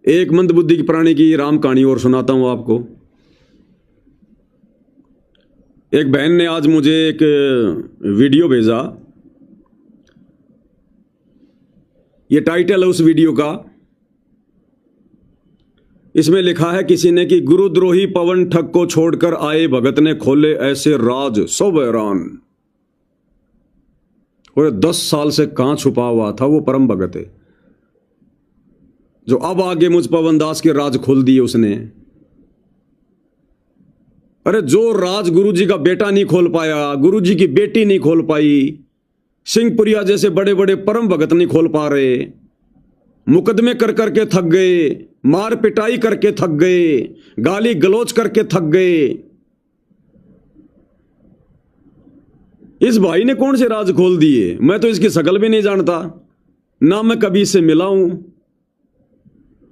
एक मंदबुद्धि की प्राणी की राम कहानी और सुनाता हूं आपको। एक बहन ने आज मुझे एक वीडियो भेजा। ये टाइटल है उस वीडियो का। इसमें लिखा है किसी ने कि गुरुद्रोही पवन ठग को छोड़कर आए भगत ने खोले ऐसे राज सब हैरान। और 10 साल से कहां छुपा हुआ था वो परम भगत है, जो अब आगे मुझ पवन दास के राज खोल दिए उसने। अरे जो राज गुरुजी का बेटा नहीं खोल पाया, गुरुजी की बेटी नहीं खोल पाई, सिंहपुरिया जैसे बड़े बड़े परम भगत नहीं खोल पा रहे, मुकदमे कर करके थक गए, मार पिटाई करके थक गए, गाली गलौज करके थक गए। इस भाई ने कौन से राज खोल दिए? मैं तो इसकी शकल भी नहीं जानता, ना मैं कभी इससे मिला हूं,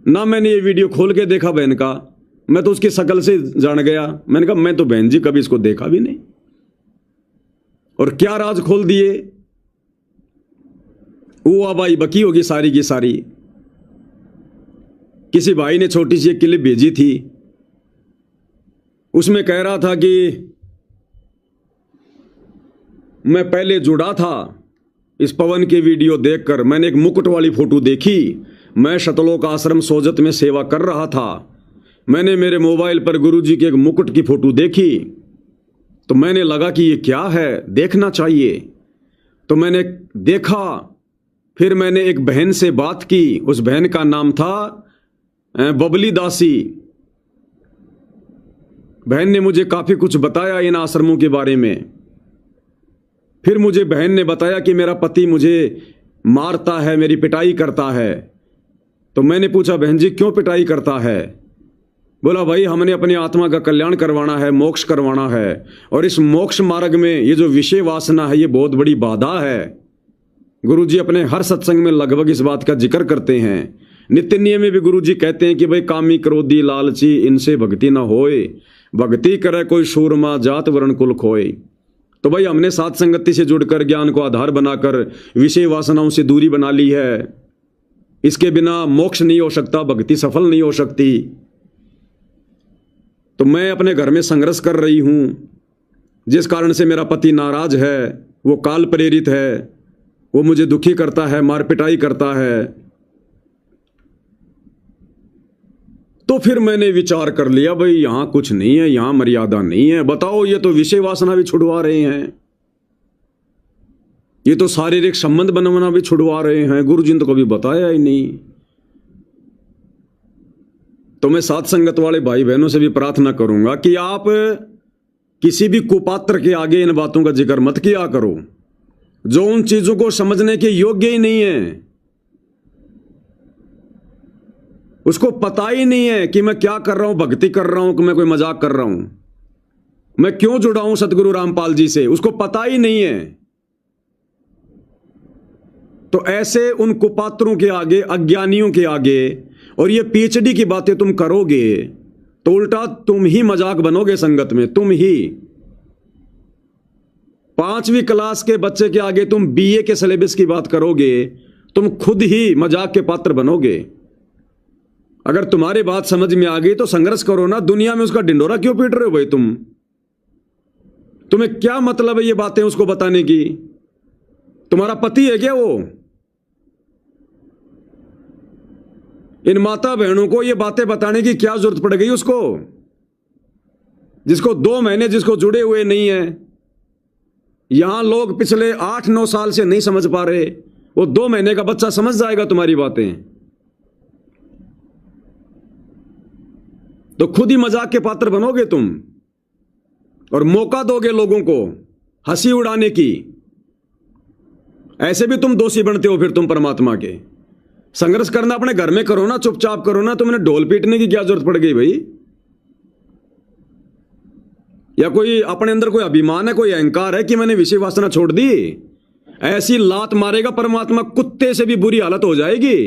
ना मैंने ये वीडियो खोल के देखा बहन का। मैं तो उसकी शकल से जान गया। मैंने कहा मैं तो बहन जी कभी इसको देखा भी नहीं। और क्या राज खोल दिए? वो आबाई बकी होगी सारी की सारी। किसी भाई ने छोटी सी एक क्लिप भेजी थी, उसमें कह रहा था कि मैं पहले जुड़ा था इस पवन की वीडियो देखकर। मैंने एक मुकुट वाली फोटो देखी, मैं शतलोक आश्रम सोजत में सेवा कर रहा था। मैंने मेरे मोबाइल पर गुरुजी के एक मुकुट की फोटो देखी, तो मैंने लगा कि ये क्या है, देखना चाहिए। तो मैंने देखा, फिर मैंने एक बहन से बात की। उस बहन का नाम था बबली दासी। बहन ने मुझे काफी कुछ बताया इन आश्रमों के बारे में। फिर मुझे बहन ने बताया कि मेरा पति मुझे मारता है, मेरी पिटाई करता है। तो मैंने पूछा बहन जी क्यों पिटाई करता है? बोला भाई हमने अपनी आत्मा का कल्याण करवाना है, मोक्ष करवाना है, और इस मोक्ष मार्ग में ये जो विषय वासना है ये बहुत बड़ी बाधा है। गुरुजी अपने हर सत्संग में लगभग इस बात का जिक्र करते हैं। नित्य नियम में भी गुरुजी कहते हैं कि भाई कामी क्रोधी लालची इनसे भक्ति ना होए, भक्ति करे कोई सूरमा जात वर्ण कुल खोए। तो भाई हमने सात संगति से जुड़कर ज्ञान को आधार बनाकर विषय वासनाओं से दूरी बना ली है। इसके बिना मोक्ष नहीं हो सकता, भक्ति सफल नहीं हो सकती। तो मैं अपने घर में संघर्ष कर रही हूं, जिस कारण से मेरा पति नाराज है, वो काल प्रेरित है, वो मुझे दुखी करता है, मार पिटाई करता है। तो फिर मैंने विचार कर लिया भाई यहां कुछ नहीं है, यहां मर्यादा नहीं है। बताओ ये तो विषय वासना भी छुड़वा रहे हैं, ये तो शारीरिक संबंध बनवाना भी छुड़वा रहे हैं। गुरुजी ने तो कभी बताया ही नहीं। तो मैं साथ संगत वाले भाई बहनों से भी प्रार्थना करूंगा कि आप किसी भी कुपात्र के आगे इन बातों का जिक्र मत किया करो, जो उन चीजों को समझने के योग्य ही नहीं है। उसको पता ही नहीं है कि मैं क्या कर रहा हूं, भक्ति कर रहा हूं कि मैं कोई मजाक कर रहा हूं, मैं क्यों जुड़ा हूं सतगुरु रामपाल जी से, उसको पता ही नहीं है। तो ऐसे उन कुपात्रों के आगे, अज्ञानियों के आगे, और ये पीएचडी की बातें तुम करोगे तो उल्टा तुम ही मजाक बनोगे संगत में। तुम ही 5वीं क्लास के बच्चे के आगे तुम बीए के सिलेबस की बात करोगे, तुम खुद ही मजाक के पात्र बनोगे। अगर तुम्हारी बात समझ में आ गई तो संघर्ष करो ना, दुनिया में उसका ढिंडोरा क्यों पीट रहे हो भाई? तुम्हें क्या मतलब है ये बातें उसको बताने की? तुम्हारा पति है क्या वो? इन माता बहनों को ये बातें बताने की क्या जरूरत पड़ गई उसको, जिसको 2 महीने जिसको जुड़े हुए नहीं है। यहां लोग पिछले 8-9 साल से नहीं समझ पा रहे, वो 2 महीने का बच्चा समझ जाएगा तुम्हारी बातें। तो खुद ही मजाक के पात्र बनोगे तुम, और मौका दोगे लोगों को हंसी उड़ाने की। ऐसे भी तुम दोषी बनते हो फिर तुम परमात्मा के। संघर्ष करना अपने घर में करो ना, चुपचाप करो ना। तुमने ढोल पीटने की क्या जरूरत पड़ गई भाई? या कोई अपने अंदर कोई अभिमान है, कोई अहंकार है कि मैंने विषय वासना छोड़ दी? ऐसी लात मारेगा परमात्मा, कुत्ते से भी बुरी हालत हो जाएगी।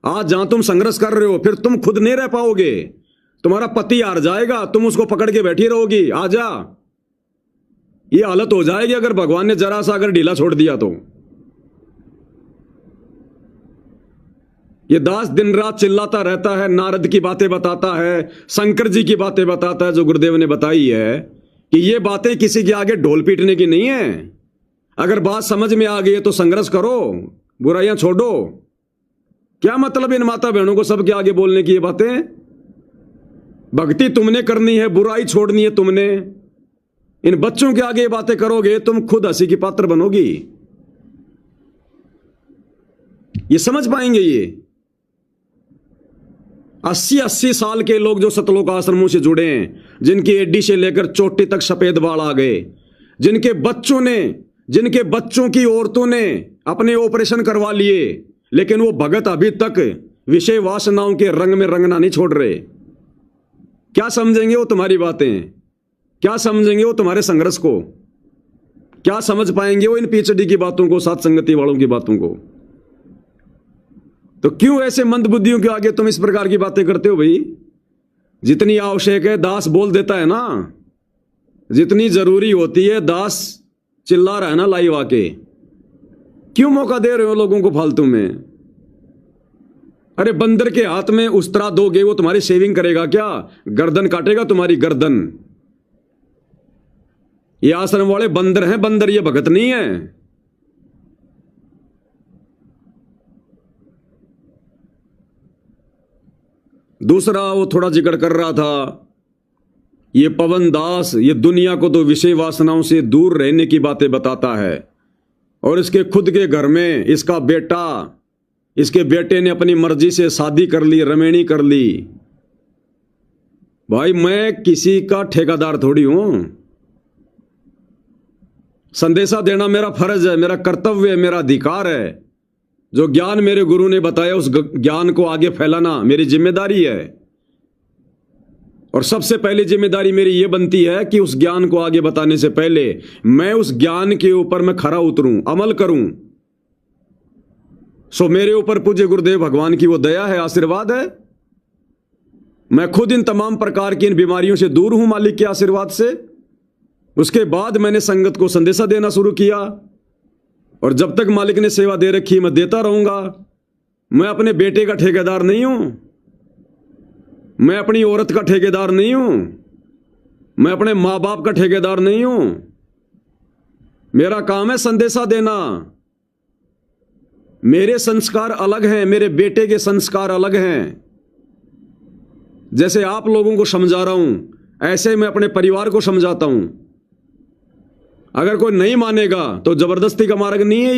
आज जहां तुम संघर्ष कर रहे हो फिर तुम खुद नहीं रह पाओगे, तुम्हारा पति हार जाएगा, तुम उसको पकड़ के बैठी रहोगी। आजा, ये हालत हो जाएगी अगर भगवान ने जरा सा अगर ढीला छोड़ दिया तो। ये दास दिन रात चिल्लाता रहता है, नारद की बातें बताता है, शंकर जी की बातें बताता है जो गुरुदेव ने बताई है कि ये बातें किसी के आगे ढोल पीटने की नहीं है। अगर बात समझ में आ गई है तो संघर्ष करो, बुराइयां छोड़ो। क्या मतलब इन माता बहनों को सबके आगे बोलने की ये बातें? भक्ति तुमने करनी है, बुराई छोड़नी है तुमने। इन बच्चों के आगे ये बातें करोगे तुम खुद हंसी की पात्र बनोगी। ये समझ पाएंगे ये 80-80 साल के लोग जो सतलोक आश्रमों से जुड़े हैं, जिनकी एडी से लेकर चोटी तक सफेद बाल आ गए, जिनके बच्चों की औरतों ने अपने ऑपरेशन करवा लिए, लेकिन वो भगत अभी तक विषय वासनाओं के रंग में रंगना नहीं छोड़ रहे। क्या समझेंगे वो तुम्हारी बातें? क्या समझेंगे वो तुम्हारे संघर्ष को? क्या समझ पाएंगे वो इन पीछड़ी की बातों को, साथ संगति वालों की बातों को? तो क्यों ऐसे मंद बुद्धियों के आगे तुम इस प्रकार की बातें करते हो भाई? जितनी आवश्यक है दास बोल देता है ना, जितनी जरूरी होती है दास चिल्ला रहा है ना लाइव आके। क्यों मौका दे रहे हो लोगों को फालतू में? अरे बंदर के हाथ में उस्तरा दोगे, वो तुम्हारी सेविंग करेगा क्या? गर्दन काटेगा तुम्हारी गर्दन। ये आश्रम वाले बंदर हैं, बंदर, ये भगत नहीं है। दूसरा वो थोड़ा जिक्र कर रहा था, ये पवन दास ये दुनिया को तो विषय वासनाओं से दूर रहने की बातें बताता है, और इसके खुद के घर में इसके बेटे ने अपनी मर्जी से शादी कर ली, रमेणी कर ली। भाई मैं किसी का ठेकेदार थोड़ी हूं। संदेशा देना मेरा फर्ज है, मेरा कर्तव्य है, मेरा अधिकार है। जो ज्ञान मेरे गुरु ने बताया उस ज्ञान को आगे फैलाना मेरी जिम्मेदारी है। और सबसे पहली जिम्मेदारी मेरी यह बनती है कि उस ज्ञान को आगे बताने से पहले मैं उस ज्ञान के ऊपर मैं खरा उतरूं, अमल करूं। सो मेरे ऊपर पूज्य गुरुदेव भगवान की वो दया है, आशीर्वाद है। मैं खुद इन तमाम प्रकार की इन बीमारियों से दूर हूं मालिक के आशीर्वाद से। उसके बाद मैंने संगत को संदेशा देना शुरू किया, और जब तक मालिक ने सेवा दे रखी मैं देता रहूंगा। मैं अपने बेटे का ठेकेदार नहीं हूं, मैं अपनी औरत का ठेकेदार नहीं हूं, मैं अपने मां बाप का ठेकेदार नहीं हूं। मेरा काम है संदेशा देना। मेरे संस्कार अलग हैं, मेरे बेटे के संस्कार अलग हैं। जैसे आप लोगों को समझा रहा हूं ऐसे मैं अपने परिवार को समझाता हूं। अगर कोई नहीं मानेगा तो जबरदस्ती का मार्ग नहीं है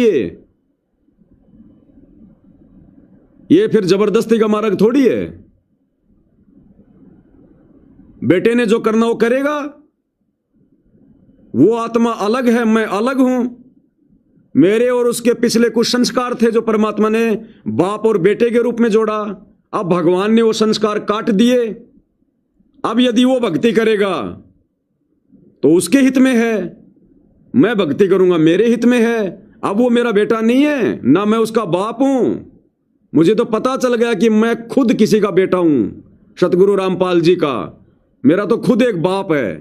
ये फिर जबरदस्ती का मार्ग थोड़ी है। बेटे ने जो करना वो करेगा। वो आत्मा अलग है, मैं अलग हूं। मेरे और उसके पिछले कुछ संस्कार थे जो परमात्मा ने बाप और बेटे के रूप में जोड़ा। अब भगवान ने वो संस्कार काट दिए। अब यदि वो भक्ति करेगा तो उसके हित में है, मैं भक्ति करूंगा मेरे हित में है। अब वो मेरा बेटा नहीं है, ना मैं उसका बाप हूं। मुझे तो पता चल गया कि मैं खुद किसी का बेटा हूं, सतगुरु रामपाल जी का। मेरा तो खुद एक बाप है।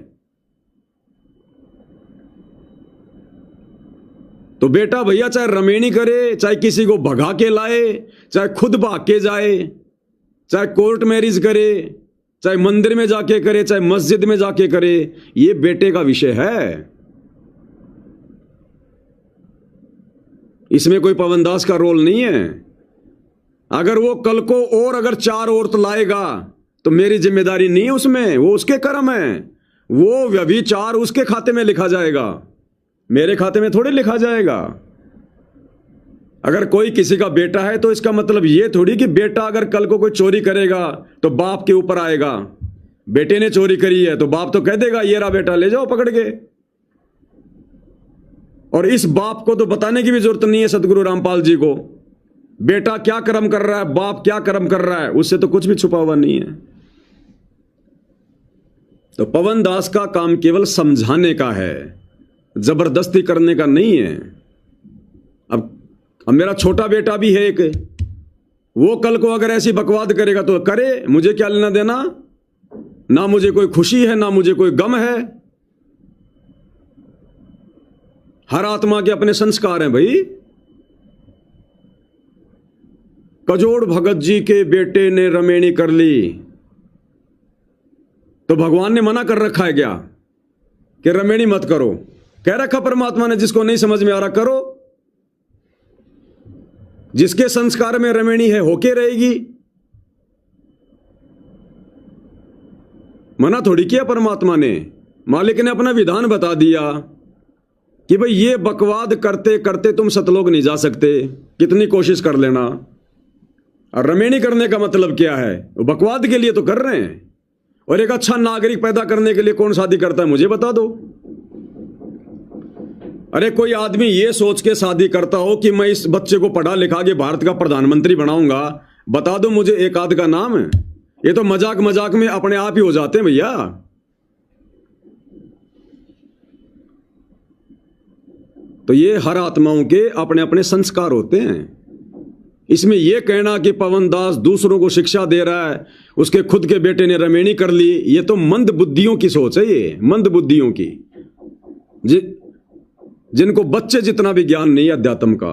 तो बेटा भैया चाहे रमेणी करे, चाहे किसी को भगा के लाए, चाहे खुद भाग के जाए, चाहे कोर्ट मैरिज करे, चाहे मंदिर में जाके करे, चाहे मस्जिद में जाके करे, ये बेटे का विषय है। इसमें कोई पवनदास का रोल नहीं है। अगर वो कल को और अगर 4 औरत लाएगा तो मेरी जिम्मेदारी नहीं है उसमें, वो उसके कर्म है। वो व्यभिचार उसके खाते में लिखा जाएगा, मेरे खाते में थोड़ी लिखा जाएगा। अगर कोई किसी का बेटा है तो इसका मतलब ये थोड़ी कि बेटा अगर कल को कोई चोरी करेगा तो बाप के ऊपर आएगा। बेटे ने चोरी करी है तो बाप तो कह देगा ये रहा बेटा, ले जाओ पकड़ के। और इस बाप को तो बताने की भी जरूरत नहीं है सतगुरु रामपाल जी को। बेटा क्या कर्म कर रहा है, बाप क्या कर्म कर रहा है, उससे तो कुछ भी छुपा हुआ नहीं है। तो पवन दास का काम केवल समझाने का है, जबरदस्ती करने का नहीं है। अब मेरा छोटा बेटा भी है एक, वो कल को अगर ऐसी बकवाद करेगा तो करे, मुझे क्या लेना देना। ना मुझे कोई खुशी है ना मुझे कोई गम है। हर आत्मा के अपने संस्कार हैं भाई। कजोड़ भगत जी के बेटे ने रमेणी कर ली, तो भगवान ने मना कर रखा है क्या कि रमेणी मत करो? कह रखा परमात्मा ने, जिसको नहीं समझ में आ रहा करो, जिसके संस्कार में रमेणी है होके रहेगी। मना थोड़ी किया परमात्मा ने, मालिक ने अपना विधान बता दिया कि भाई ये बकवाद करते करते तुम सतलोक नहीं जा सकते, कितनी कोशिश कर लेना। और रमेणी करने का मतलब क्या है? वो बकवाद के लिए तो कर रहे हैं। और एक अच्छा नागरिक पैदा करने के लिए कौन शादी करता है, मुझे बता दो। अरे कोई आदमी ये सोच के शादी करता हो कि मैं इस बच्चे को पढ़ा लिखा के भारत का प्रधानमंत्री बनाऊंगा, बता दो मुझे एक आध का नाम है। ये तो मजाक मजाक में अपने आप ही हो जाते हैं भैया। तो ये हर आत्माओं के अपने अपने संस्कार होते हैं। इसमें यह कहना कि पवन दास दूसरों को शिक्षा दे रहा है, उसके खुद के बेटे ने रमेणी कर ली, ये तो मंद बुद्धियों की सोच है। ये मंद बुद्धियों की, जिनको बच्चे जितना भी ज्ञान नहीं है अध्यात्म का।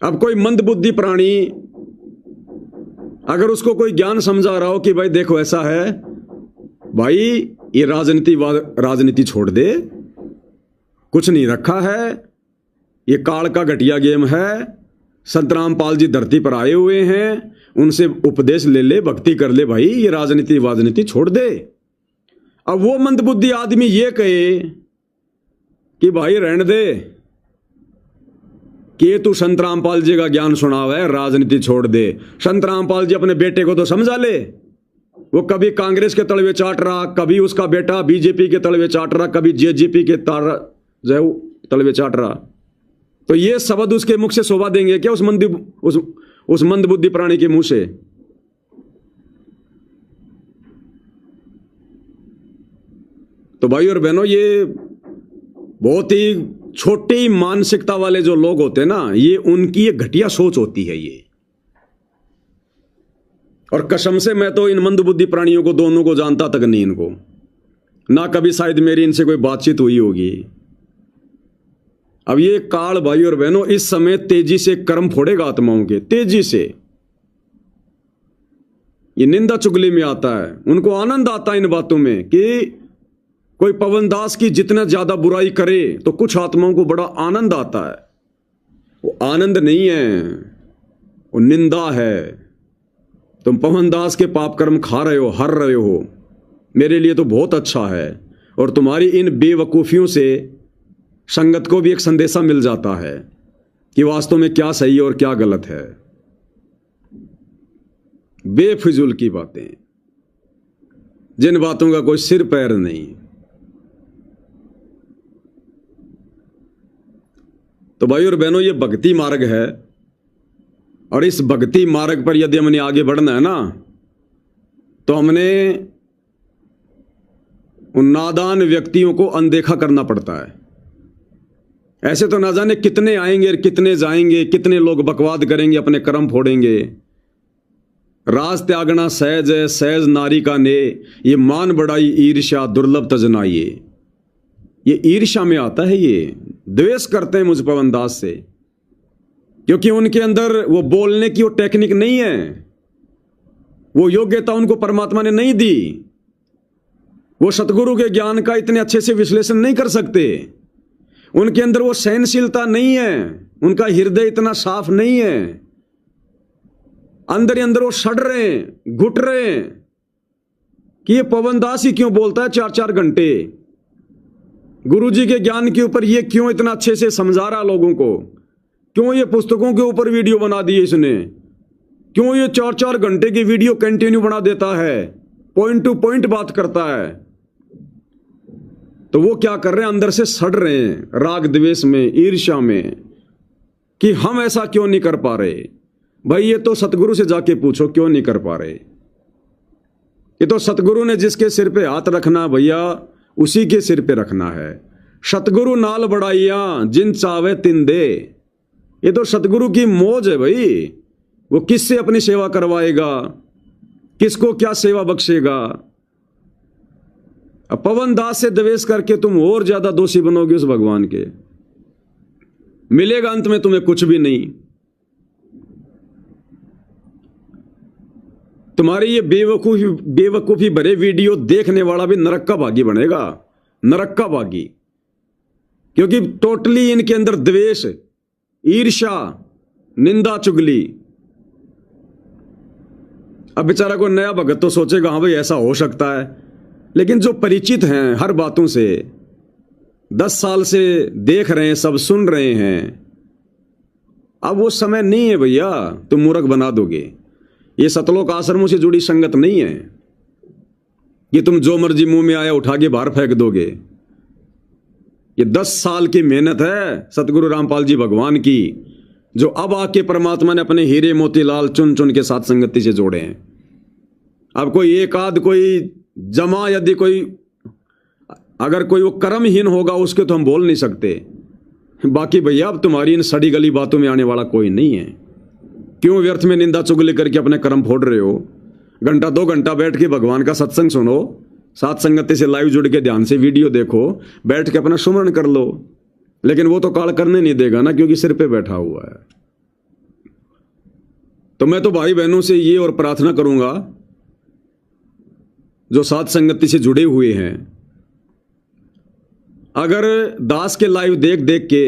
अब कोई मंद बुद्धि प्राणी अगर उसको कोई ज्ञान समझा रहा हो कि भाई देखो ऐसा है, भाई ये राजनीति छोड़ दे, कुछ नहीं रखा है, ये काल का घटिया गेम है। संत रामपाल जी धरती पर आए हुए हैं, उनसे उपदेश ले ले, भक्ति कर ले भाई, ये राजनीति छोड़ दे। अब वो मंदबुद्धि आदमी ये कहे कि भाई रहने दे, कि तू संत रामपाल जी का ज्ञान सुना हुआ है, राजनीति छोड़ दे। संत रामपाल जी अपने बेटे को तो समझा ले, वो कभी कांग्रेस के तलवे चाट रहा, कभी उसका बेटा बीजेपी के तलवे चाट रहा, कभी जेजेपी के तलवे चाट रहा। तो ये शब्द उसके मुख से शोभा देंगे क्या उस मंदबुद्धि प्राणी के मुंह से? तो भाई और बहनों, ये बहुत ही छोटी मानसिकता वाले जो लोग होते हैं ना, ये उनकी एक घटिया सोच होती है ये। और कसम से मैं तो इन मंदबुद्धि प्राणियों को दोनों को जानता तक नहीं, इनको ना कभी शायद मेरी इनसे कोई बातचीत हुई होगी। अब ये काल भाई और बहनों इस समय तेजी से कर्म फोड़ेगा आत्माओं के, तेजी से। ये निंदा चुगली में आता है, उनको आनंद आता है इन बातों में कि कोई पवन दास की जितना ज्यादा बुराई करे तो कुछ आत्माओं को बड़ा आनंद आता है। वो आनंद नहीं है, वो निंदा है। तुम पवन दास के पाप कर्म खा रहे हो, हर रहे हो, मेरे लिए तो बहुत अच्छा है। और तुम्हारी इन बेवकूफियों से संगत को भी एक संदेशा मिल जाता है कि वास्तव में क्या सही और क्या गलत है। बेफिजूल की बातें, जिन बातों का कोई सिर पैर नहीं। तो भाई और बहनों, ये भक्ति मार्ग है, और इस भक्ति मार्ग पर यदि हमने आगे बढ़ना है ना, तो हमने उन नादान व्यक्तियों को अनदेखा करना पड़ता है। ऐसे तो ना जाने कितने आएंगे, कितने जाएंगे, कितने लोग बकवाद करेंगे, अपने कर्म फोड़ेंगे। राज त्यागना सहज है, सहज नारी का ने, ये मान बढ़ाई ईर्ष्या दुर्लभ तजनाइए। ये ईर्ष्या में आता है, ये द्वेष करते हैं मुझ पवन दास से, क्योंकि उनके अंदर वो बोलने की वो टेक्निक नहीं है, वो योग्यता उनको परमात्मा ने नहीं दी। वो सतगुरु के ज्ञान का इतने अच्छे से विश्लेषण नहीं कर सकते, उनके अंदर वो सहनशीलता नहीं है, उनका हृदय इतना साफ नहीं है। अंदर ही अंदर वो सड़ रहे हैं, घुट रहे हैं कि ये पवन दास ही क्यों बोलता है 4-4 घंटे, गुरु जी के ज्ञान के ऊपर ये क्यों इतना अच्छे से समझा रहा लोगों को, क्यों ये पुस्तकों के ऊपर वीडियो बना दी इसने, क्यों ये 4-4 घंटे की वीडियो कंटिन्यू बना देता है, पॉइंट टू पॉइंट बात करता है। तो वो क्या कर रहे हैं, अंदर से सड़ रहे हैं राग द्वेष में, ईर्ष्या में, कि हम ऐसा क्यों नहीं कर पा रहे। भाई ये तो सतगुरु से जाके पूछो क्यों नहीं कर पा रहे। ये तो सतगुरु ने जिसके सिर पे हाथ रखना भैया, उसी के सिर पे रखना है। सतगुरु नाल बड़ाइयां जिन चावे तिन दे। ये तो सतगुरु की मौज है भाई, वो किससे अपनी सेवा करवाएगा, किसको क्या सेवा बख्शेगा। अब पवन दास से द्वेष करके तुम और ज्यादा दोषी बनोगे उस भगवान के। मिलेगा अंत में तुम्हें कुछ भी नहीं। तुम्हारी ये बेवकूफी भरे वीडियो देखने वाला भी नरक का भागी बनेगा, नरक का भागी। क्योंकि टोटली इनके अंदर द्वेष, ईर्ष्या, निंदा, चुगली। अब बेचारा कोई नया भगत तो सोचेगा हाँ भाई ऐसा हो सकता है, लेकिन जो परिचित हैं हर बातों से, 10 साल से देख रहे हैं, सब सुन रहे हैं, अब वो समय नहीं है भैया तुम मूर्ख बना दोगे। ये सतलोक आश्रमों से जुड़ी संगत नहीं है कि तुम जो मर्जी मुंह में आया उठा के बाहर फेंक दोगे। ये 10 साल की मेहनत है सतगुरु रामपाल जी भगवान की, जो अब आके परमात्मा ने अपने हीरे मोतीलाल चुन चुन के साथ संगति से जोड़े हैं। अब कोई एक आध कोई जमा, यदि कोई अगर कोई वो कर्महीन होगा उसके तो हम बोल नहीं सकते। बाकी भैया अब तुम्हारी इन सड़ी गली बातों में आने वाला कोई नहीं है। क्यों व्यर्थ में निंदा चुगली करके अपने कर्म फोड़ रहे हो? घंटा 2 घंटा बैठ के भगवान का सत्संग सुनो, साथ संगति से लाइव जुड़ के ध्यान से वीडियो देखो, बैठ के अपना सुमरण कर लो। लेकिन वो तो काल करने नहीं देगा ना, क्योंकि सिर पे बैठा हुआ है। तो मैं तो भाई बहनों से ये और प्रार्थना करूंगा जो साथ संगति से जुड़े हुए हैं, अगर दास के लाइव देख देख के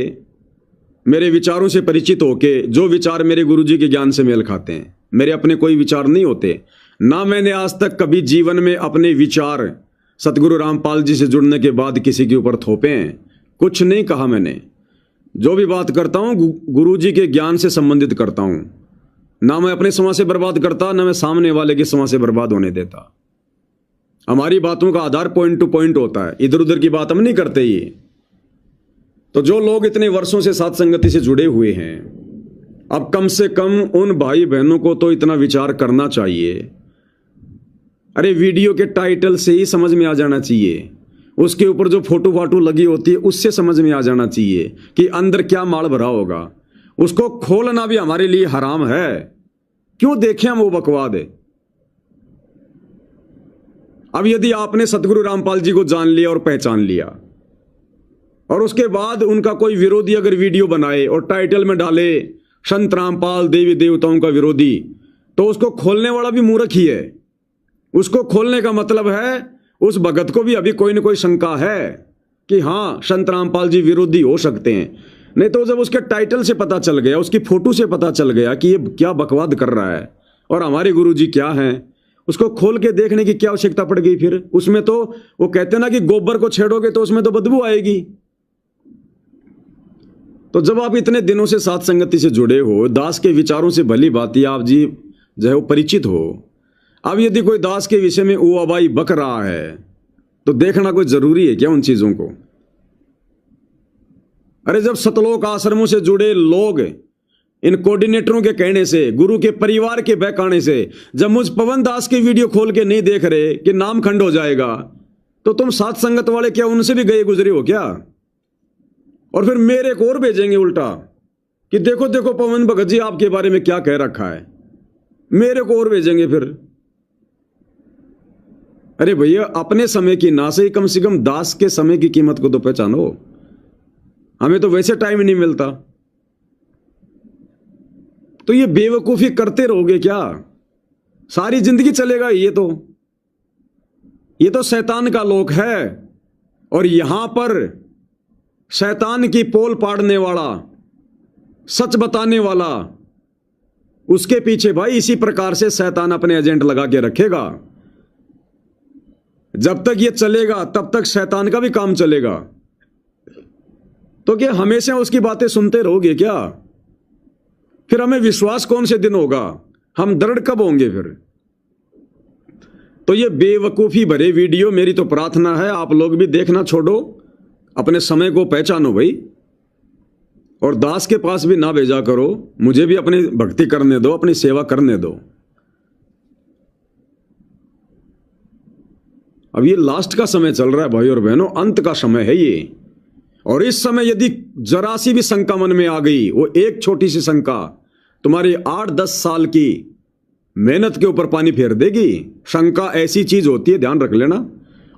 मेरे विचारों से परिचित होके, जो विचार मेरे गुरुजी के ज्ञान से मेल खाते हैं, मेरे अपने कोई विचार नहीं होते ना, मैंने आज तक कभी जीवन में अपने विचार सतगुरु रामपाल जी से जुड़ने के बाद किसी के ऊपर थोपे हैं, कुछ नहीं कहा मैंने। जो भी बात करता हूं गुरुजी के ज्ञान से संबंधित करता हूं, ना मैं अपने समय से बर्बाद करता, ना मैं सामने वाले के समय से बर्बाद होने देता। हमारी बातों का आधार पॉइंट टू पॉइंट होता है, इधर उधर की बात हम नहीं करते। ये तो जो लोग इतने वर्षों से साथ संगति से जुड़े हुए हैं, अब कम से कम उन भाई बहनों को तो इतना विचार करना चाहिए। अरे वीडियो के टाइटल से ही समझ में आ जाना चाहिए, उसके ऊपर जो फोटो फाटो लगी होती है उससे समझ में आ जाना चाहिए कि अंदर क्या माल भरा होगा। उसको खोलना भी हमारे लिए हराम है। क्यों देखें हम वो बकवाद है। अब यदि आपने सतगुरु रामपाल जी को जान लिया और पहचान लिया, और उसके बाद उनका कोई विरोधी अगर वीडियो बनाए और टाइटल में डाले संत रामपाल देवी देवताओं का विरोधी, तो उसको खोलने वाला भी मूर्ख ही है। उसको खोलने का मतलब है उस भगत को भी अभी कोई ना कोई शंका है कि हाँ संत रामपाल जी विरोधी हो सकते हैं। नहीं तो जब उसके टाइटल से पता चल गया, उसकी फोटो से पता चल गया कि ये क्या बकवाद कर रहा है और हमारे गुरुजी क्या हैं, उसको खोल के देखने की क्या आवश्यकता पड़ गई फिर? उसमें तो वो कहते ना कि गोबर को छेड़ोगे तो उसमें तो बदबू आएगी। तो जब आप इतने दिनों से साथ संगति से जुड़े हो, दास के विचारों से भली भांति आप जी जो है वो परिचित हो, अब यदि कोई दास के विषय में वो अबाई बक रहा है तो देखना कोई जरूरी है क्या उन चीजों को? अरे जब सतलोक आश्रमों से जुड़े लोग इन कोऑर्डिनेटरों के कहने से, गुरु के परिवार के बहकाने से, जब मुझ पवन दास की वीडियो खोल के नहीं देख रहे कि नाम खंड हो जाएगा, तो तुम साथ संगत वाले क्या उनसे भी गए गुजरे हो क्या? और फिर मेरे को और भेजेंगे उल्टा कि देखो देखो पवन भगत जी आपके बारे में क्या कह रखा है, मेरे को और भेजेंगे फिर। अरे भैया अपने समय की ना से कम से कम दास के समय की कीमत को तो पहचानो। हमें तो वैसे टाइम ही नहीं मिलता। तो ये बेवकूफी करते रहोगे क्या? सारी जिंदगी चलेगा ये तो शैतान का लोक है। और यहां पर शैतान की पोल पाड़ने वाला, सच बताने वाला, उसके पीछे भाई इसी प्रकार से शैतान अपने एजेंट लगा के रखेगा। जब तक ये चलेगा तब तक शैतान का भी काम चलेगा। तो क्या हमेशा उसकी बातें सुनते रहोगे क्या? फिर हमें विश्वास कौन से दिन होगा? हम दृढ़ कब होंगे फिर? तो ये बेवकूफी भरे वीडियो, मेरी तो प्रार्थना है आप लोग भी देखना छोड़ो, अपने समय को पहचानो भाई, और दास के पास भी ना भेजा करो। मुझे भी अपनी भक्ति करने दो, अपनी सेवा करने दो। अब ये लास्ट का समय चल रहा है भाई और बहनों, अंत का समय है ये। और इस समय यदि जरा सी भी शंका मन में आ गई, वो एक छोटी सी शंका तुम्हारी 8-10 साल की मेहनत के ऊपर पानी फेर देगी। शंका ऐसी चीज होती है, ध्यान रख लेना।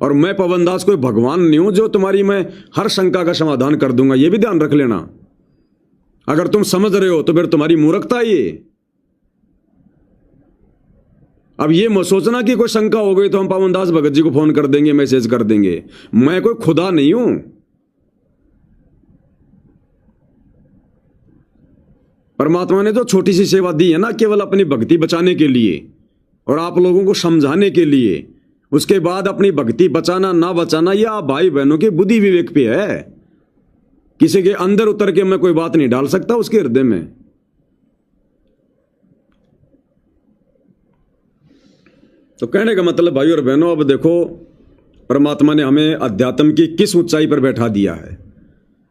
और मैं पवन दास कोई भगवान नहीं हूं जो तुम्हारी मैं हर शंका का समाधान कर दूंगा, ये भी ध्यान रख लेना। अगर तुम समझ रहे हो तो फिर तुम्हारी मूर्खता है ये। अब ये मत सोचना कि कोई शंका हो गई तो हम पवनदास भगत जी को फोन कर देंगे, मैसेज कर देंगे। मैं कोई खुदा नहीं हूं। परमात्मा ने तो छोटी सी सेवा दी है ना, केवल अपनी भक्ति बचाने के लिए और आप लोगों को समझाने के लिए। उसके बाद अपनी भक्ति बचाना ना बचाना यह आप भाई बहनों के बुद्धि विवेक पे है। किसी के अंदर उतर के मैं कोई बात नहीं डाल सकता उसके हृदय में। तो कहने का मतलब भाई और बहनों, अब देखो परमात्मा ने हमें अध्यात्म की किस ऊंचाई पर बैठा दिया है।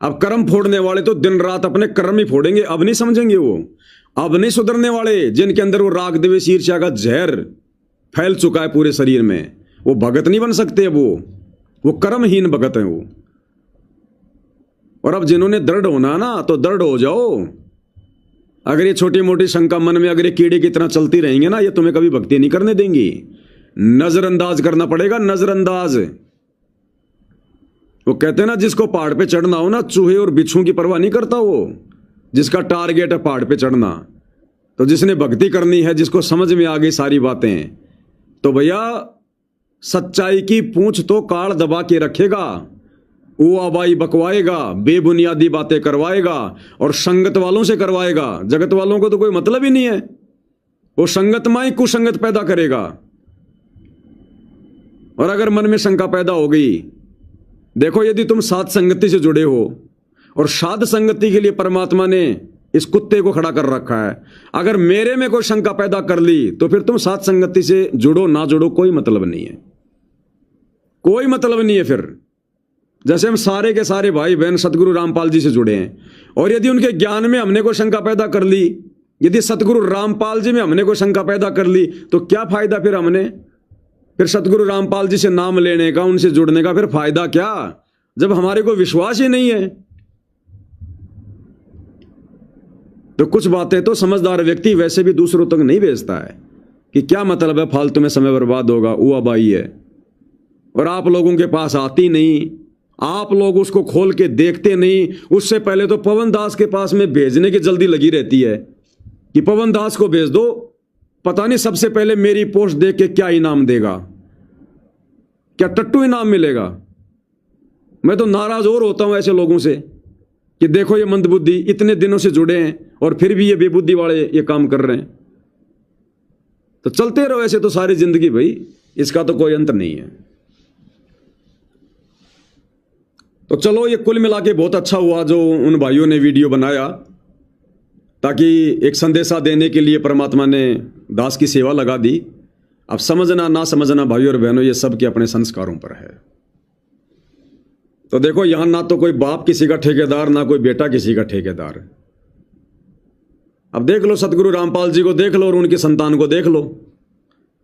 अब कर्म फोड़ने वाले तो दिन रात अपने कर्म ही फोड़ेंगे, अब नहीं समझेंगे वो, अब नहीं सुधरने वाले। जिनके अंदर वो राग द्वेष ईर्ष्या का जहर फैल चुका है पूरे शरीर में, वो भगत नहीं बन सकते। वो कर्महीन भगत हैं वो। और अब जिन्होंने दृढ़ होना ना, तो दृढ़ हो जाओ। अगर ये छोटी मोटी शंका मन में अगर ये कीड़े की तरह चलती रहेंगे ना, ये तुम्हें कभी भक्ति नहीं करने देंगी। नजरअंदाज करना पड़ेगा, नजरअंदाज। वो कहते हैं ना, जिसको पहाड़ पे चढ़ना हो ना, चूहे और बिच्छू की परवाह नहीं करता वो। जिसका टारगेट है पहाड़ पे चढ़ना, तो जिसने भक्ति करनी है, जिसको समझ में आ गई सारी बातें, तो भैया सच्चाई की पूंछ तो काल दबा के रखेगा। वो आबाई बकवाएगा, बेबुनियादी बातें करवाएगा और संगत वालों से करवाएगा। जगत वालों को तो कोई मतलब ही नहीं है। वो संगत में ही कुसंगत पैदा करेगा। और अगर मन में शंका पैदा हो गई, देखो यदि तुम साध संगति से जुड़े हो, और साध संगति के लिए परमात्मा ने इस कुत्ते को खड़ा कर रखा है, अगर मेरे में कोई शंका पैदा कर ली तो फिर तुम साध संगति से जुड़ो ना जुड़ो कोई मतलब नहीं है, कोई मतलब नहीं है। फिर जैसे हम सारे के सारे भाई बहन सतगुरु रामपाल जी से जुड़े हैं, और यदि उनके ज्ञान में हमने कोई शंका पैदा कर ली, यदि सतगुरु रामपाल जी में हमने कोई शंका पैदा कर ली, तो क्या फायदा फिर हमने, फिर सतगुरु रामपाल जी से नाम लेने का, उनसे जुड़ने का फिर फायदा क्या, जब हमारे को विश्वास ही नहीं है। तो कुछ बातें तो समझदार व्यक्ति वैसे भी दूसरों तक नहीं भेजता है कि क्या मतलब है, फालतू में समय बर्बाद होगा, वो अबाई है। और आप लोगों के पास आती नहीं, आप लोग उसको खोल के देखते नहीं। उससे पहले तो पवन दास के पास में भेजने की जल्दी लगी रहती है कि पवन दास को भेज दो, पता नहीं सबसे पहले मेरी पोस्ट देख के क्या इनाम देगा, क्या टट्टू इनाम मिलेगा। मैं तो नाराज और होता हूं ऐसे लोगों से कि देखो ये मंदबुद्धि इतने दिनों से जुड़े हैं और फिर भी ये बेबुद्धि वाले ये काम कर रहे हैं। तो चलते रहो ऐसे तो सारी जिंदगी भाई, इसका तो कोई अंत नहीं है। तो चलो, ये कुल मिला के बहुत अच्छा हुआ जो उन भाइयों ने वीडियो बनाया, ताकि एक संदेशा देने के लिए परमात्मा ने दास की सेवा लगा दी। अब समझना ना समझना भाइयों और बहनों, ये सब के अपने संस्कारों पर है। तो देखो, यहां ना तो कोई बाप किसी का ठेकेदार, ना कोई बेटा किसी का ठेकेदार। अब देख लो, सतगुरु रामपाल जी को देख लो और उनकी संतान को देख लो।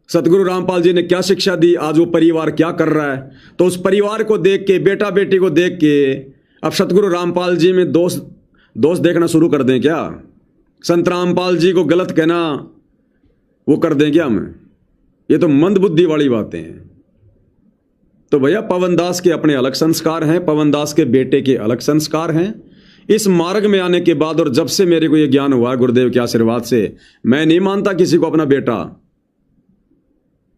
सतगुरु रामपाल जी ने क्या शिक्षा दी, आज वो परिवार क्या कर रहा है। तो उस परिवार को देख के, बेटा बेटी को देख के, अब सतगुरु रामपाल जी में दोष देखना शुरू कर दें क्या? संत रामपाल जी को गलत कहना वो कर दें क्या हमें? ये तो मंदबुद्धि वाली बातें हैं। तो भैया, पवन दास के अपने अलग संस्कार हैं, पवन दास के बेटे के अलग संस्कार हैं। इस मार्ग में आने के बाद और जब से मेरे को ये ज्ञान हुआ गुरुदेव के आशीर्वाद से, मैं नहीं मानता किसी को अपना बेटा।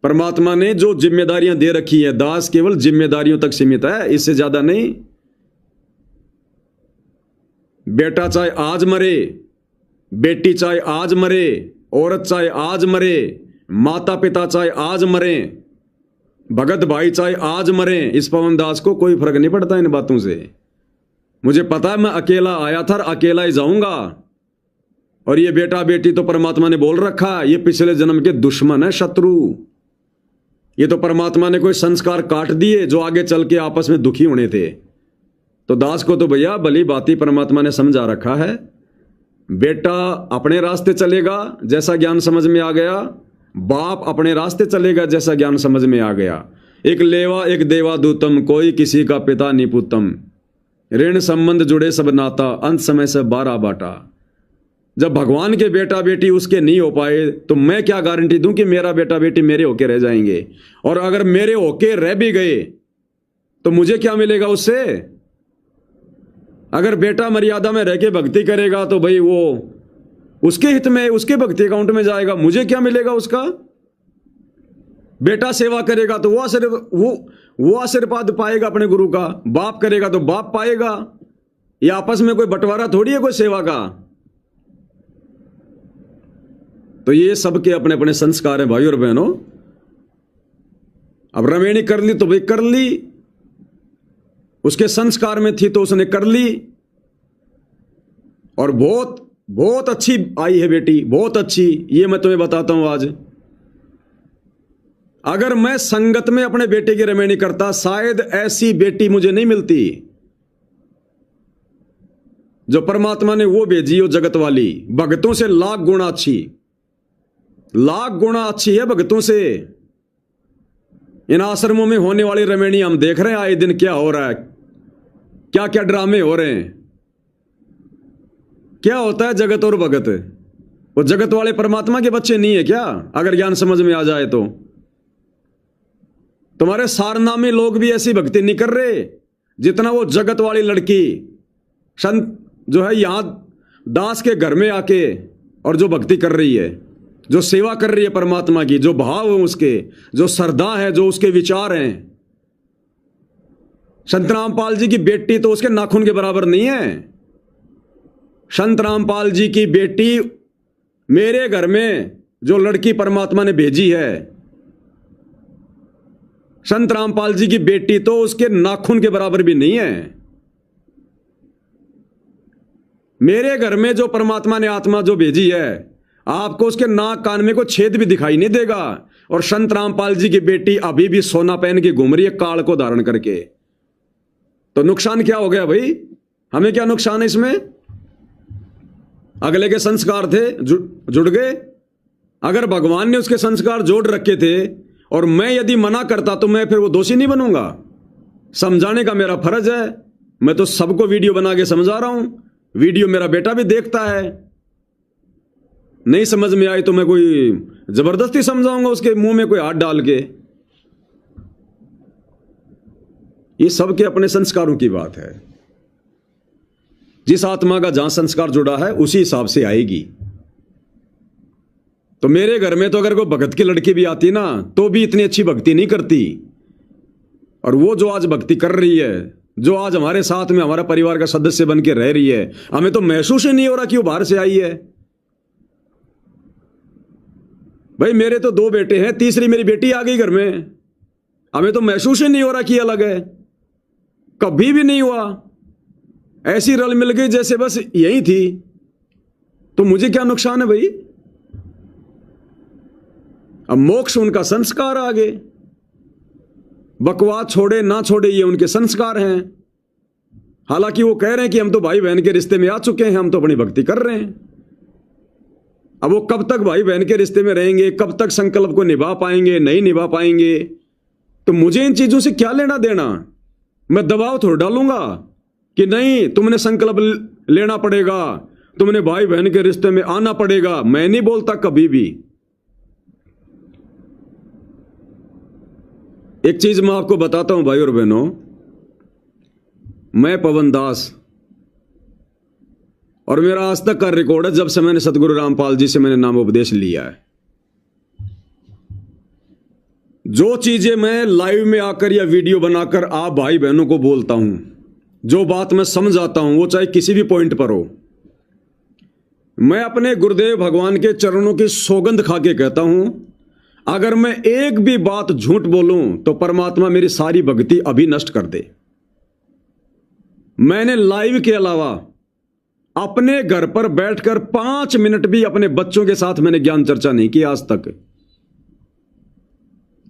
परमात्मा ने जो जिम्मेदारियां दे रखी है, दास केवल जिम्मेदारियों तक सीमित है, इससे ज्यादा नहीं। बेटा चाहे आज मरे, बेटी चाहे आज मरे, औरत चाहे आज मरे, माता पिता चाहे आज मरे, भगत भाई चाहे आज मरे, इस पवन दास को कोई फर्क नहीं पड़ता इन बातों से। मुझे पता है, मैं अकेला आया था, अकेला ही जाऊंगा। और ये बेटा बेटी तो परमात्मा ने बोल रखा, ये पिछले जन्म के दुश्मन है, शत्रु। ये तो परमात्मा ने कोई संस्कार काट दिए जो आगे चल के आपस में दुखी होने थे। तो दास को तो भैया भली बाती परमात्मा ने समझा रखा है। बेटा अपने रास्ते चलेगा जैसा ज्ञान समझ में आ गया, बाप अपने रास्ते चलेगा जैसा ज्ञान समझ में आ गया। एक लेवा एक देवा दूतम, कोई किसी का पिता निपुतम। ऋण संबंध जुड़े सब नाता, अंत समय से 12 बाटा। जब भगवान के बेटा बेटी उसके नहीं हो पाए, तो मैं क्या गारंटी दूं कि मेरा बेटा बेटी मेरे होके रह जाएंगे। और अगर मेरे होके रह भी गए तो मुझे क्या मिलेगा उससे? अगर बेटा मर्यादा में रह के भक्ति करेगा तो भाई वो उसके हित में, उसके भक्ति अकाउंट में जाएगा, मुझे क्या मिलेगा उसका। बेटा सेवा करेगा तो वो आशीर्वाद पाएगा अपने गुरु का, बाप करेगा तो बाप पाएगा। ये आपस में कोई बंटवारा थोड़ी है कोई सेवा का। तो ये सबके अपने अपने संस्कार हैं भाई और बहनों। अब रमेणी कर ली तो भाई कर ली, उसके संस्कार में थी तो उसने कर ली, और बहुत बहुत अच्छी आई है बेटी, बहुत अच्छी। ये मैं तुम्हें बताता हूं आज, अगर मैं संगत में अपने बेटे की रमेणी करता, शायद ऐसी बेटी मुझे नहीं मिलती जो परमात्मा ने वो भेजी हो जगत वाली। भगतों से लाख गुना अच्छी, लाख गुना अच्छी है भगतों से। इन आश्रमों में होने वाली रमेणी हम देख रहे हैं आए दिन, क्या हो रहा है, क्या क्या ड्रामे हो रहे हैं, क्या होता है जगत और भगत। वो जगत वाले परमात्मा के बच्चे नहीं है क्या, अगर ज्ञान समझ में आ जाए तो। तुम्हारे सारनामी लोग भी ऐसी भक्ति नहीं कर रहे जितना वो जगत वाली लड़की संत जो है यहां दास के घर में आके और जो भक्ति कर रही है, जो सेवा कर रही है परमात्मा की, जो भाव है उसके, जो श्रद्धा है, जो उसके विचार हैं। संत रामपाल जी की बेटी तो उसके नाखून के बराबर नहीं है। संत रामपाल जी की बेटी मेरे घर में जो लड़की परमात्मा ने भेजी है, संत रामपाल जी की बेटी तो उसके नाखून के बराबर भी नहीं है। मेरे घर में जो परमात्मा ने आत्मा जो भेजी है, आपको उसके नाक कान में कोई छेद भी दिखाई नहीं देगा। और संत रामपाल जी की बेटी अभी भी सोना पहन के घूम रही है, काल को धारण करके। तो नुकसान क्या हो गया भाई, हमें क्या नुकसान है इसमें। अगले के संस्कार थे जुड़ गए। अगर भगवान ने उसके संस्कार जोड़ रखे थे और मैं यदि मना करता तो मैं फिर वो दोषी नहीं बनूंगा। समझाने का मेरा फर्ज है। मैं तो सबको वीडियो बना के समझा रहा हूं, वीडियो मेरा बेटा भी देखता है। नहीं समझ में आई तो मैं कोई जबरदस्ती समझाऊंगा उसके मुंह में कोई हाथ डाल के। ये सबके अपने संस्कारों की बात है। जिस आत्मा का जहां संस्कार जुड़ा है उसी हिसाब से आएगी। तो मेरे घर में तो अगर कोई भगत की लड़की भी आती ना तो भी इतनी अच्छी भक्ति नहीं करती। और वो जो आज भक्ति कर रही है, जो आज हमारे साथ में हमारा परिवार का सदस्य बन के रह रही है, हमें तो महसूस ही नहीं हो रहा कि वो बाहर से आई है। भाई मेरे तो 2 बेटे हैं, तीसरी मेरी बेटी आ गई घर में, हमें तो महसूस ही नहीं हो रहा कि अलग है। कभी भी नहीं हुआ, ऐसी रल मिल गई जैसे बस यही थी। तो मुझे क्या नुकसान है भाई। अब मोक्ष उनका संस्कार आगे, बकवास छोड़े ना छोड़े ये उनके संस्कार हैं। हालांकि वो कह रहे हैं कि हम तो भाई बहन के रिश्ते में आ चुके हैं, हम तो अपनी भक्ति कर रहे हैं। अब वो कब तक भाई बहन के रिश्ते में रहेंगे, कब तक संकल्प को निभा पाएंगे, नहीं निभा पाएंगे, तो मुझे इन चीजों से क्या लेना देना। मैं दबाव थोड़ा डालूंगा कि नहीं तुमने संकल्प लेना पड़ेगा, तुमने भाई बहन के रिश्ते में आना पड़ेगा। मैं नहीं बोलता कभी भी। एक चीज मैं आपको बताता हूं भाई और बहनों, मैं पवन दास और मेरा आज तक का रिकॉर्ड है जब से मैंने सतगुरु रामपाल जी से मैंने नाम उपदेश लिया है। जो चीजें मैं लाइव में आकर या वीडियो बनाकर आप भाई बहनों को बोलता हूं, जो बात मैं समझाता हूं, वो चाहे किसी भी पॉइंट पर हो, मैं अपने गुरुदेव भगवान के चरणों की सौगंध खा के कहता हूं, अगर मैं एक भी बात झूठ बोलूं तो परमात्मा मेरी सारी भक्ति अभी नष्ट कर दे। मैंने लाइव के अलावा अपने घर पर बैठकर 5 मिनट भी अपने बच्चों के साथ मैंने ज्ञान चर्चा नहीं की आज तक।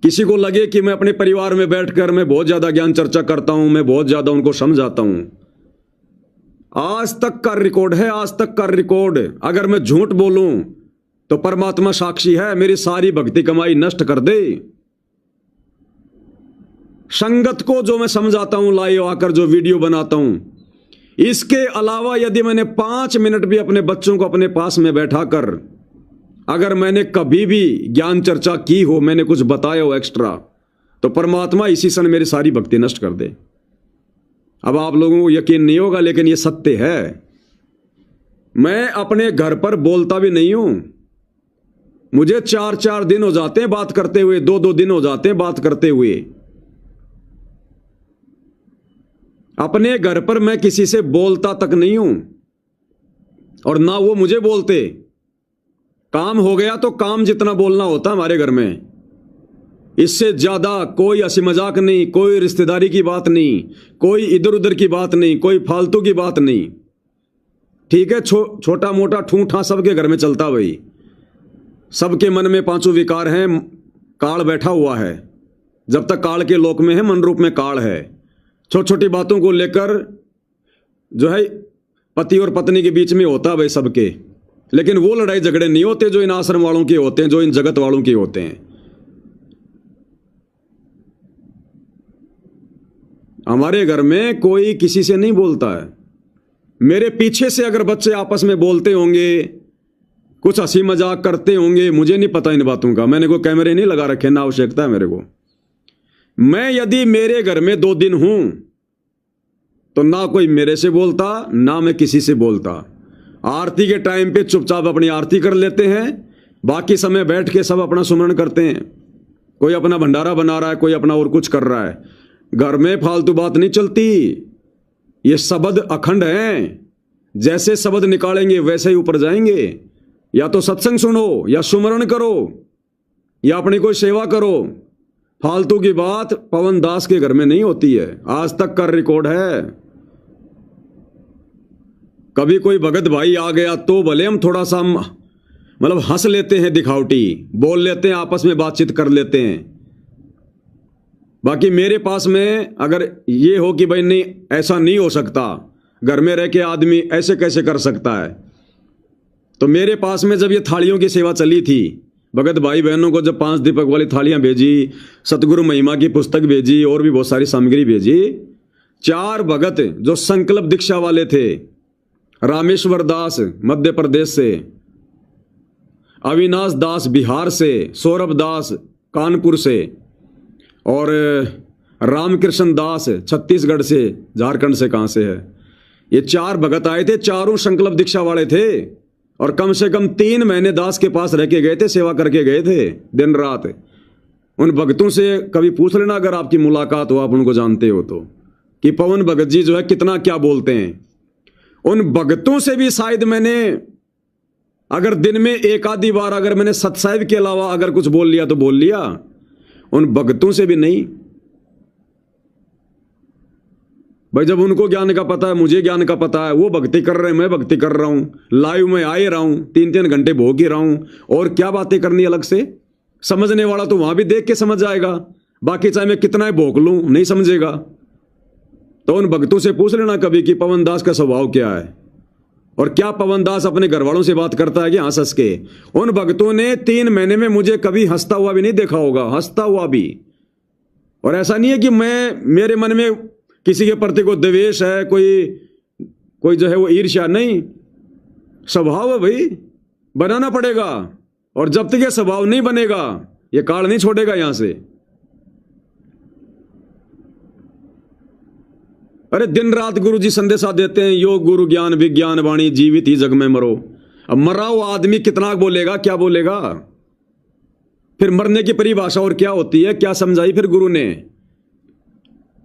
किसी को लगे कि मैं अपने परिवार में बैठकर मैं बहुत ज्यादा ज्ञान चर्चा करता हूं, मैं बहुत ज्यादा उनको समझाता हूं, आज तक का रिकॉर्ड है, आज तक का रिकॉर्ड। अगर मैं झूठ बोलूं तो परमात्मा साक्षी है, मेरी सारी भक्ति कमाई नष्ट कर दे। संगत को जो मैं समझाता हूं, लाइव आकर जो वीडियो बनाता हूं, इसके अलावा यदि मैंने 5 मिनट भी अपने बच्चों को अपने पास में बैठाकर अगर मैंने कभी भी ज्ञान चर्चा की हो, मैंने कुछ बताया हो एक्स्ट्रा, तो परमात्मा इसी क्षण मेरी सारी भक्ति नष्ट कर दे। अब आप लोगों को यकीन नहीं होगा, लेकिन ये सत्य है। मैं अपने घर पर बोलता भी नहीं हूं। मुझे 4-4 दिन हो जाते हैं बात करते हुए, 2-2 दिन हो जाते हैं बात करते हुए। अपने घर पर मैं किसी से बोलता तक नहीं हूं, और ना वो मुझे बोलते। काम हो गया तो काम जितना बोलना होता हमारे घर में, इससे ज्यादा कोई हंसी मजाक नहीं, कोई रिश्तेदारी की बात नहीं, कोई इधर उधर की बात नहीं, कोई फालतू की बात नहीं। ठीक है, छोटा मोटा ठूठा सबके घर में चलता भाई। सबके मन में पांचों विकार हैं, काल बैठा हुआ है। जब तक काल के लोक में है, मन रूप में काल है। छोटी छोटी बातों को लेकर जो है पति और पत्नी के बीच में होता भाई सबके, लेकिन वो लड़ाई झगड़े नहीं होते जो इन आश्रम वालों के होते हैं, जो इन जगत वालों के होते हैं। हमारे घर में कोई किसी से नहीं बोलता है। मेरे पीछे से अगर बच्चे आपस में बोलते होंगे, कुछ हंसी मजाक करते होंगे, मुझे नहीं पता इन बातों का। मैंने कोई कैमरे नहीं लगा रखे, ना आवश्यकता है मेरे को। मैं यदि मेरे घर में 2 दिन हूं तो ना कोई मेरे से बोलता, ना मैं किसी से बोलता। आरती के टाइम पे चुपचाप अपनी आरती कर लेते हैं, बाकी समय बैठ के सब अपना सुमरण करते हैं। कोई अपना भंडारा बना रहा है, कोई अपना और कुछ कर रहा है। घर में फालतू बात नहीं चलती। ये शब्द अखंड हैं, जैसे शब्द निकालेंगे वैसे ही ऊपर जाएंगे। या तो सत्संग सुनो, या सुमरण करो, या अपनी कोई सेवा करो। फालतू की बात पवन दास के घर में नहीं होती है, आज तक का रिकॉर्ड है। कभी कोई भगत भाई आ गया तो भले हम थोड़ा सा मतलब हंस लेते हैं, दिखावटी बोल लेते हैं, आपस में बातचीत कर लेते हैं। बाकी मेरे पास में अगर ये हो कि भाई नहीं, ऐसा नहीं हो सकता, घर में रह के आदमी ऐसे कैसे कर सकता है, तो मेरे पास में जब ये थालियों की सेवा चली थी, भगत भाई बहनों को जब 5 दीपक वाली थालियां भेजी, सतगुरु महिमा की पुस्तक भेजी, और भी बहुत सारी सामग्री भेजी। 4 भगत जो संकल्प दीक्षा वाले थे, रामेश्वर दास मध्य प्रदेश से, अविनाश दास बिहार से, सौरभ दास कानपुर से, और रामकृष्ण दास छत्तीसगढ़ से, झारखंड से, कहां से है, ये 4 भगत आए थे। चारों संकल्प दीक्षा वाले थे, और कम से कम 3 महीने दास के पास रह के गए थे, सेवा करके गए थे दिन रात। उन भगतों से कभी पूछ लेना, अगर आपकी मुलाकात हो, आप उनको जानते हो तो, कि पवन भगत जी जो है कितना क्या बोलते हैं। उन भगतों से भी शायद मैंने अगर दिन में 1 आधी बार अगर मैंने सत्साहिब के अलावा अगर कुछ बोल लिया तो बोल लिया, उन भगतों से भी नहीं। भाई जब उनको ज्ञान का पता है, मुझे ज्ञान का पता है, वो भक्ति कर रहे हैं, मैं भक्ति कर रहा हूं, लाइव में आ ही रहा हूं, 3-3 घंटे भोग ही रहा हूं, और क्या बातें करनी अलग से। समझने वाला तो वहां भी देख के समझ जाएगा, बाकी चाहे मैं कितना ही भोग लूं नहीं समझेगा। तो उन भक्तों से पूछ लेना कभी कि पवन दास का स्वभाव क्या है, और क्या पवन दास अपने घर वालों से बात करता है कि हंस हंस के। उन भक्तों ने 3 महीने में मुझे कभी हंसता हुआ भी नहीं देखा होगा, हंसता हुआ भी। और ऐसा नहीं है कि मेरे मन में किसी के प्रति कोई द्वेष है, कोई जो है वो ईर्ष्या, नहीं। स्वभाव है भाई, बनाना पड़ेगा, और जब तक ये स्वभाव नहीं बनेगा, ये काल नहीं छोड़ेगा यहां से। अरे दिन रात गुरु जी संदेशा देते हैं, योग गुरु ज्ञान विज्ञान वाणी, जीवित ही जग में मरो। अब मरा हुआ आदमी कितना बोलेगा, क्या बोलेगा। फिर मरने की परिभाषा और क्या होती है, क्या समझाई फिर गुरु ने।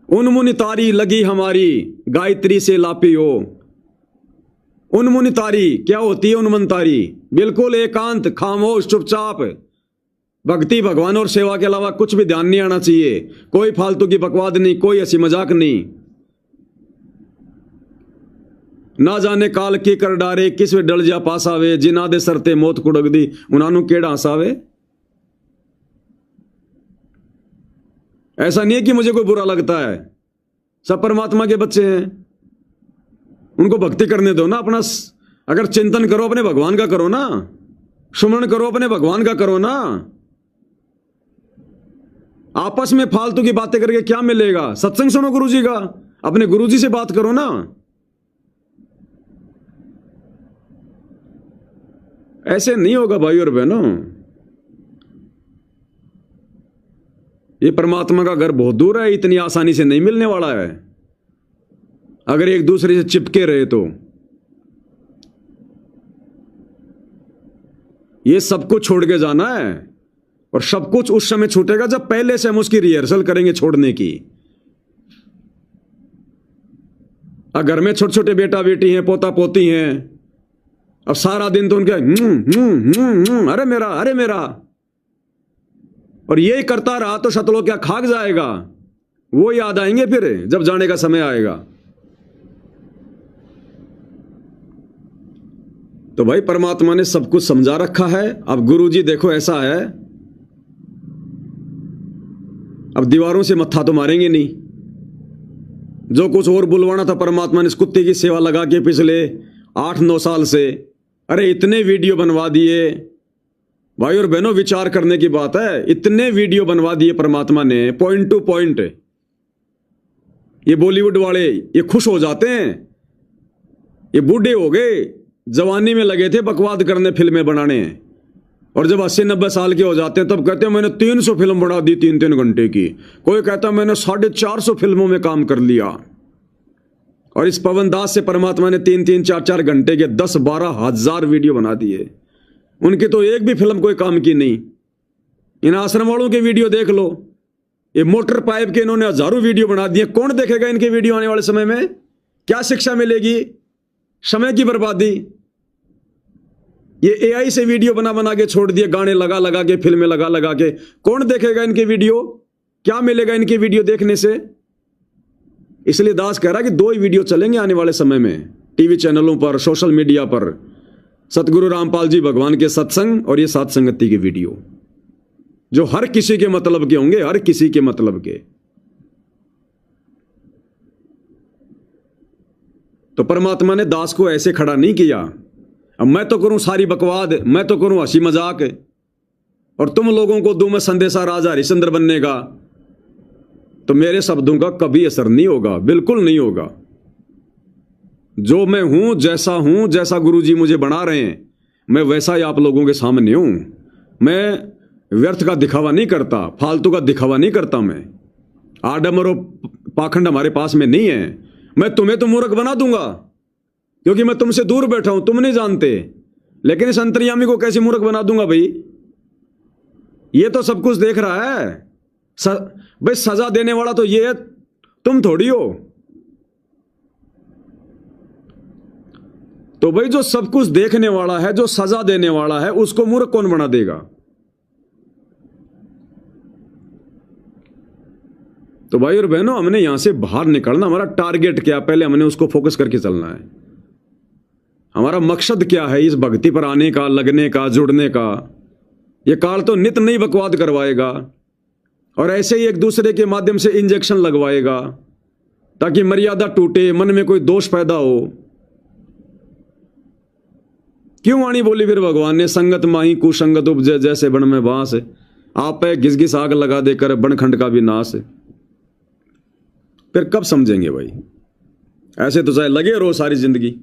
उन्मुनि तारी लगी हमारी, गायत्री से लापी हो। उन्मुनि तारी क्या होती है, उन्मन तारी, बिल्कुल एकांत, खामोश, चुपचाप। भक्ति भगवान और सेवा के अलावा कुछ भी ध्यान नहीं आना चाहिए, कोई फालतू की बकवाद नहीं, कोई हंसी मजाक नहीं। ना जाने काल की कर डारे, किस वे डल जा पास आवे, जिना दे सरते मौत कुड़क दी, उन्होंने केड़ा हंसावे। ऐसा नहीं है कि मुझे कोई बुरा लगता है, सब परमात्मा के बच्चे हैं, उनको भक्ति करने दो ना। अपना अगर चिंतन करो अपने भगवान का करो ना, सुमरण करो अपने भगवान का करो ना। आपस में फालतू की बातें करके क्या मिलेगा। सत्संग सुनो गुरु जी का, अपने गुरु जी से बात करो ना। ऐसे नहीं होगा भाई और बहनों। ये परमात्मा का घर बहुत दूर है, इतनी आसानी से नहीं मिलने वाला है। अगर एक दूसरे से चिपके रहे तो। ये सब कुछ छोड़ के जाना है, और सब कुछ उस समय छूटेगा जब पहले से हम उसकी रिहर्सल करेंगे छोड़ने की। घर में छोटे छोटे बेटा बेटी हैं, पोता पोती हैं, अब सारा दिन तो उनके अरे मेरा अरे मेरा, और यही करता रहा तो शतलों क्या खाक जाएगा। वो याद आएंगे फिर जब जाने का समय आएगा। तो भाई परमात्मा ने सब कुछ समझा रखा है। अब गुरुजी देखो ऐसा है, अब दीवारों से मत्था तो मारेंगे नहीं। जो कुछ और बुलवाना था परमात्मा ने इस कुत्ते की सेवा लगा के पिछले 8-9 साल से, अरे इतने वीडियो बनवा दिए भाई और बहनों, विचार करने की बात है। इतने वीडियो बनवा दिए परमात्मा ने, पॉइंट टू पॉइंट। ये बॉलीवुड वाले ये खुश हो जाते हैं, ये बूढ़े हो गए, जवानी में लगे थे बकवाद करने, फिल्में बनाने, और जब 80-90 साल के हो जाते हैं तब कहते हैं मैंने 300 फिल्म बना दी 3-3 घंटे की। कोई कहता है मैंने 450 फिल्मों में काम कर लिया। और इस पवन दास से परमात्मा ने 3-3, 4-4 घंटे के 10-12 हजार वीडियो बना दिए। उनकी तो एक भी फिल्म कोई काम की नहीं। इन आश्रम वालों के वीडियो देख लो, ये मोटर पाइप के इन्होंने हजारों वीडियो बना दिए। कौन देखेगा इनके वीडियो आने वाले समय में? क्या शिक्षा मिलेगी? समय की बर्बादी। ये एआई से वीडियो बना बना के छोड़ दिए, गाने लगा लगा के, फिल्में लगा लगा के। कौन देखेगा इनके वीडियो? क्या मिलेगा इनके वीडियो देखने से? इसलिए दास कह रहा है कि 2 ही वीडियो चलेंगे आने वाले समय में टीवी चैनलों पर, सोशल मीडिया पर, सतगुरु रामपाल जी भगवान के सत्संग और ये सात संगति के वीडियो, जो हर किसी के मतलब के होंगे, हर किसी के मतलब के। तो परमात्मा ने दास को ऐसे खड़ा नहीं किया, अब मैं तो करूं सारी बकवाद, मैं तो करूं हंसी मजाक, और तुम लोगों को दूं मैं संदेशा राजा हरिश्चंद्र बनने का, तो मेरे शब्दों का कभी असर नहीं होगा, बिल्कुल नहीं होगा। जो मैं हूं, जैसा गुरुजी मुझे बना रहे हैं, मैं वैसा ही आप लोगों के सामने हूं। मैं व्यर्थ का दिखावा नहीं करता, फालतू का दिखावा नहीं करता। मैं आडम्बर और पाखंड हमारे पास में नहीं है। मैं तुम्हें तो मूर्ख बना दूंगा क्योंकि मैं तुमसे दूर बैठा हूं, तुम नहीं जानते, लेकिन इस अंतर्यामी को कैसे मूर्ख बना दूंगा भाई? ये तो सब कुछ देख रहा है। भाई सजा देने वाला तो ये है, तुम थोड़ी हो। तो भाई जो सब कुछ देखने वाला है, जो सजा देने वाला है, उसको मूर्ख कौन बना देगा? तो भाई और बहनों, हमने यहां से बाहर निकलना, हमारा टारगेट क्या, पहले हमने उसको फोकस करके चलना है। हमारा मकसद क्या है इस भक्ति पर आने का, लगने का, जुड़ने का? यह काल तो नित नई बकवाद करवाएगा और ऐसे ही एक दूसरे के माध्यम से इंजेक्शन लगवाएगा ताकि मर्यादा टूटे, मन में कोई दोष पैदा हो। क्यों वाणी बोली फिर भगवान ने, संगत माही कुसंगत उपजे जैसे बन में बांस, आप पे घिस घिस आग लगा देकर बनखंड का भी नाश। फिर कब समझेंगे भाई? ऐसे तो चाहे लगे रहो सारी जिंदगी।